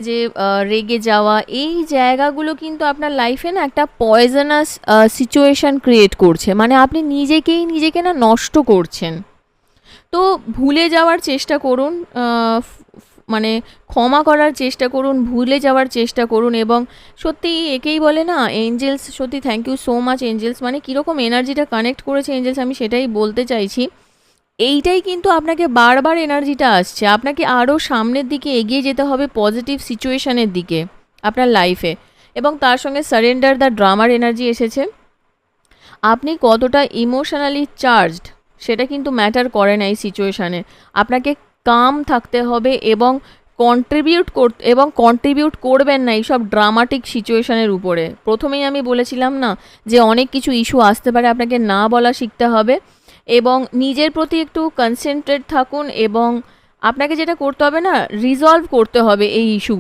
যে রেগে যাওয়া এই জায়গাগুলো কিন্তু আপনার লাইফে না একটা পয়জনাস সিচুয়েশন ক্রিয়েট করছে, মানে আপনি নিজেকে না নষ্ট করছেন। তো ভুলে যাওয়ার চেষ্টা করুন, মানে ক্ষমা করার চেষ্টা করুন, ভুলে যাওয়ার চেষ্টা করুন। এবং সত্যি একেই বলে না এঞ্জেলস, সত্যি thank you so much angels, মানে কীরকম এনার্জিটা কানেক্ট করেছে এঞ্জেলস, আমি সেটাই বলতে চাইছি। এইটাই কিন্তু আপনাকে বারবার এনার্জিটা আসছে, আপনাকে আরও সামনের দিকে এগিয়ে যেতে হবে পজিটিভ সিচুয়েশনের দিকে আপনার লাইফে। এবং তার সঙ্গে সারেন্ডার দ্য ড্রামার এনার্জি এসেছে। আপনি কতটা ইমোশনালি চার্জড সেটা কিন্তু ম্যাটার করে না এই সিচুয়েশানে। আপনাকে কাম থাকতে হবে এবং কন্ট্রিবিউট করবেন না এইসব ড্রামাটিক সিচুয়েশনের উপরে। প্রথমেই আমি বলেছিলাম না যে অনেক কিছু ইস্যু আসতে পারে, আপনাকে না বলা শিখতে হবে এবং নিজের প্রতি একটু কনসেন্ট্রেট থাকুন। এবং আপনাকে যেটা করতে হবে না, রিজলভ করতে হবে এই ইস্যুগুলো।